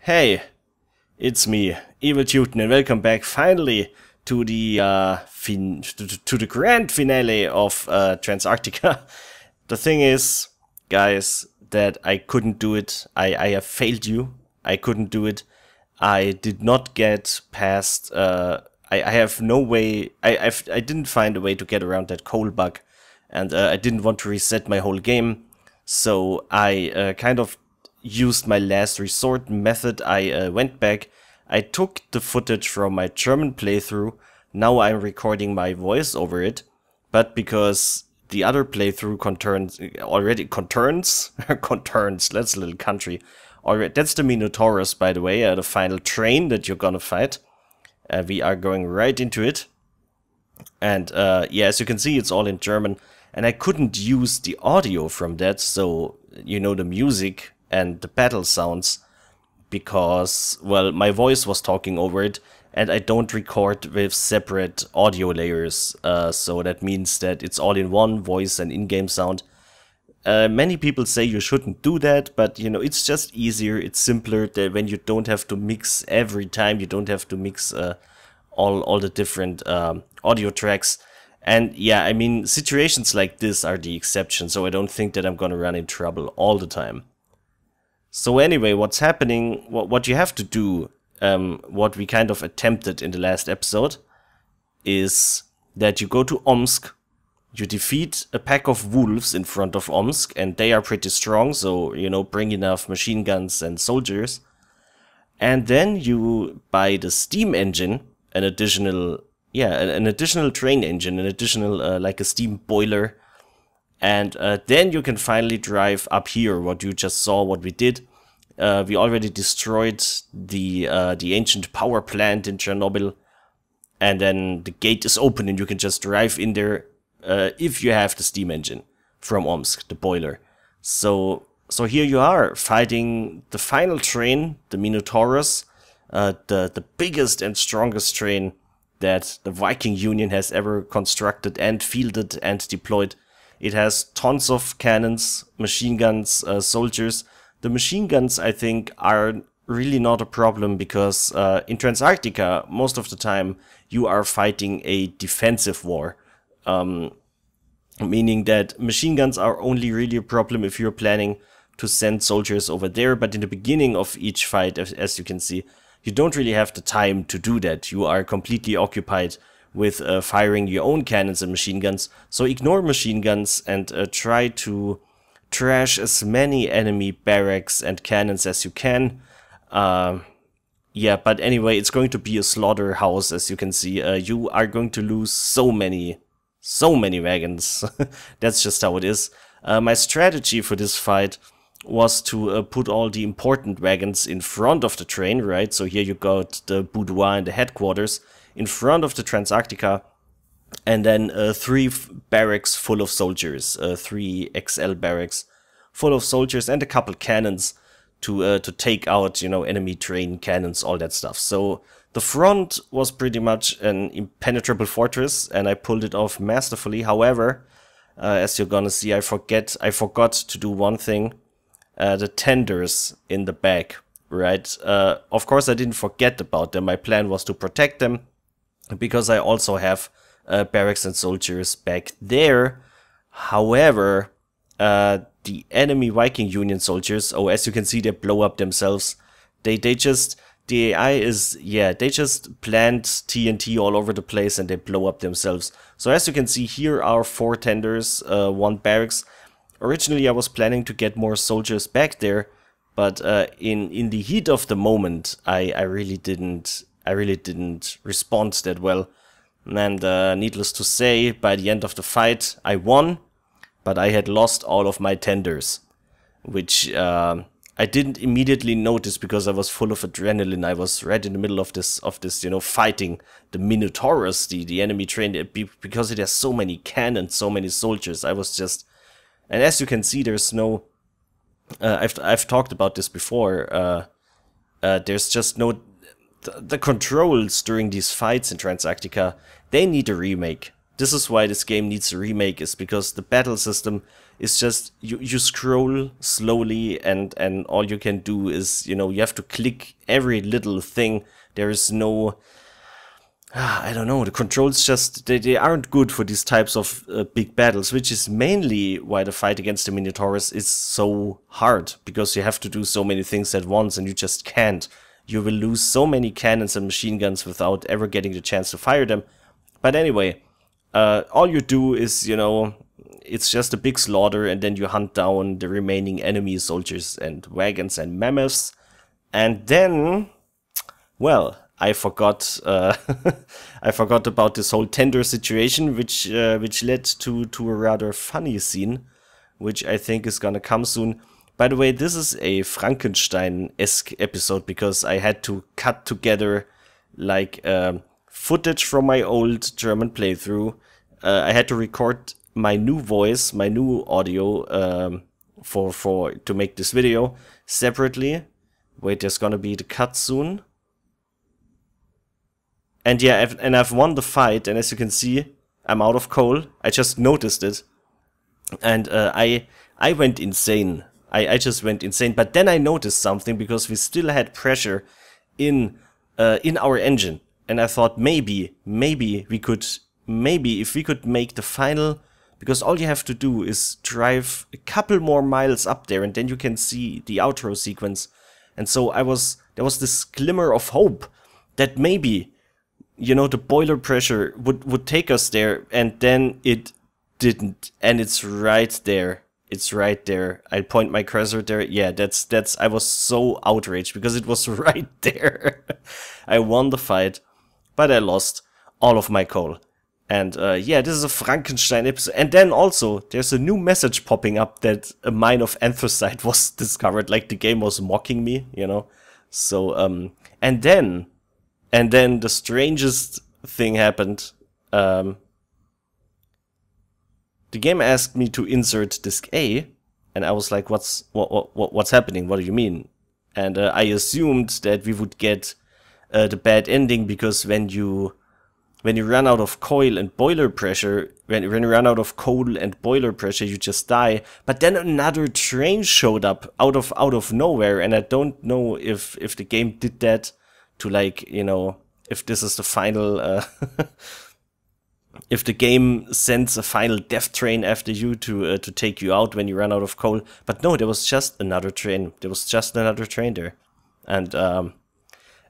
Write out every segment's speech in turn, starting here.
Hey, it's me, EvilTeuton, and welcome back finally to the to the grand finale of Transarctica. The thing is, guys, that I couldn't do it. I have failed you. I couldn't do it. I did not get past. I have no way. I didn't find a way to get around that coal bug, and I didn't want to reset my whole game. So I kind of used my last resort method. I went back, I took the footage from my German playthrough, now I'm recording my voice over it, but because the other playthrough concerns, that's a little country, already, that's the Minotaurus, by the way, the final train that you're gonna fight. We are going right into it, and yeah, as you can see, it's all in German, and I couldn't use the audio from that, so, you know, the music and the battle sounds, because, well, my voice was talking over it, and I don't record with separate audio layers, so that means that it's all in one, voice and in-game sound. Many people say you shouldn't do that, but, you know, it's just easier, it's simpler, that when you don't have to mix every time, you don't have to mix all the different audio tracks. And yeah, I mean, situations like this are the exception, so I don't think that I'm gonna run in trouble all the time. So anyway, what's happening, what you have to do, what we kind of attempted in the last episode, is that you go to Omsk, you defeat a pack of wolves in front of Omsk, and they are pretty strong, so, you know, bring enough machine guns and soldiers. And then you buy the steam engine, an additional train engine, an additional, like a steam boiler. And then you can finally drive up here, what you just saw, what we did. We already destroyed the ancient power plant in Chernobyl. And then the gate is open and you can just drive in there if you have the steam engine from Omsk, the boiler. So here you are, fighting the final train, the Minotaurus, the biggest and strongest train that the Viking Union has ever constructed and fielded and deployed. It has tons of cannons, machine guns, soldiers. The machine guns, I think, are really not a problem because in Transarctica, most of the time, you are fighting a defensive war. Meaning that machine guns are only really a problem if you're planning to send soldiers over there. But in the beginning of each fight, as you can see, you don't really have the time to do that. You are completely occupied with firing your own cannons and machine guns, so ignore machine guns and try to trash as many enemy barracks and cannons as you can. Yeah, but anyway, it's going to be a slaughterhouse, as you can see. You are going to lose so many wagons. That's just how it is. My strategy for this fight was to put all the important wagons in front of the train, right? So here you got the boudoir and the headquarters in front of the Transarctica, and then 3 barracks full of soldiers, 3 XL barracks full of soldiers, and a couple cannons to take out, you know, enemy train cannons, all that stuff. So the front was pretty much an impenetrable fortress, and I pulled it off masterfully. However, as you're gonna see, I forgot to do one thing: the tenders in the back, right? Of course, I didn't forget about them. My plan was to protect them, because I also have barracks and soldiers back there. However, the enemy Viking Union soldiers, oh, as you can see, they blow up themselves. The AI is, yeah, they just plant TNT all over the place and they blow up themselves. So as you can see, here are 4 tenders, 1 barracks. Originally, I was planning to get more soldiers back there, but in the heat of the moment, I really didn't respond that well. And needless to say, by the end of the fight, I won, but I had lost all of my tenders, which I didn't immediately notice because I was full of adrenaline. I was right in the middle of this, you know, fighting the Minotaurus, the enemy train, because it has so many cannons, so many soldiers. I was just, and as you can see, there's no. I've talked about this before. There's just no. The controls during these fights in Transarctica, they need a remake. this is why this game needs a remake, is because the battle system is just, you scroll slowly, and all you can do is, you know, you have to click every little thing. There is no, I don't know, the controls just, they aren't good for these types of big battles, which is mainly why the fight against the Minotaurus is so hard, because you have to do so many things at once and you just can't. You will lose so many cannons and machine guns without ever getting the chance to fire them. But anyway, all you do is, you know, it's just a big slaughter, and then you hunt down the remaining enemy soldiers and wagons and mammoths. And then, well, I forgot I forgot about this whole tender situation, which led to a rather funny scene, which I think is gonna come soon. By the way, this is a Frankenstein-esque episode, because I had to cut together like footage from my old German playthrough. I had to record my new voice, my new audio to make this video separately. Wait, there's gonna be the cut soon. And yeah, I've won the fight, and as you can see, I'm out of coal. I just noticed it, and I went insane. I just went insane. But then I noticed something, because we still had pressure in our engine, and I thought maybe if we could make the final, because all you have to do is drive a couple more miles up there, and then you can see the outro sequence. And so there was this glimmer of hope that maybe, you know, the boiler pressure would take us there, and then it didn't, and it's right there. It's right there. I point my cursor there. Yeah, that's. I was so outraged because it was right there. I won the fight, but I lost all of my coal. And yeah, this is a Frankenstein episode. And then also, there's a new message popping up that a mine of anthracite was discovered. Like the game was mocking me, you know. So and then the strangest thing happened. The game asked me to insert disk A, and I was like, what's happening? What do you mean? And I assumed that we would get the bad ending, because when you run out of coal and boiler pressure, when you run out of coal and boiler pressure, you just die. But then another train showed up out of nowhere, and I don't know if the game did that to, like, you know, if this is the final if the game sends a final death train after you to take you out when you run out of coal. But no, there was just another train. There was just another train there.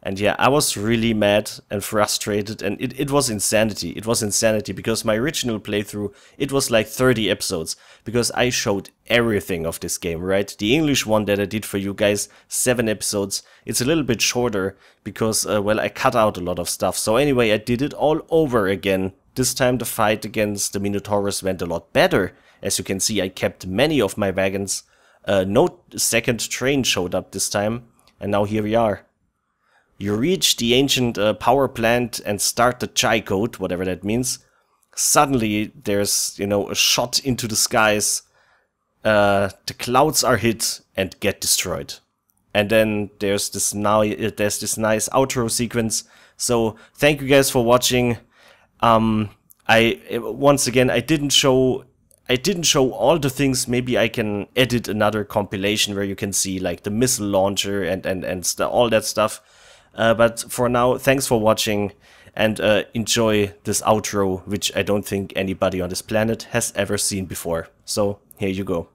And yeah, I was really mad and frustrated, and it was insanity. It was insanity, because my original playthrough, it was like 30 episodes, because I showed everything of this game, right? The English one that I did for you guys, 7 episodes. It's a little bit shorter, because, well, I cut out a lot of stuff. So anyway, I did it all over again. This time the fight against the Minotaurus went a lot better. As you can see, I kept many of my wagons. No second train showed up this time, and now here we are. You reach the ancient power plant and start the Chai code, whatever that means. Suddenly there's, you know, a shot into the skies. The clouds are hit and get destroyed. And then there's this nice outro sequence. So thank you guys for watching. Once again, I didn't show all the things. Maybe I can edit another compilation where you can see like the missile launcher and all that stuff. But for now, thanks for watching, and enjoy this outro, which I don't think anybody on this planet has ever seen before. So here you go.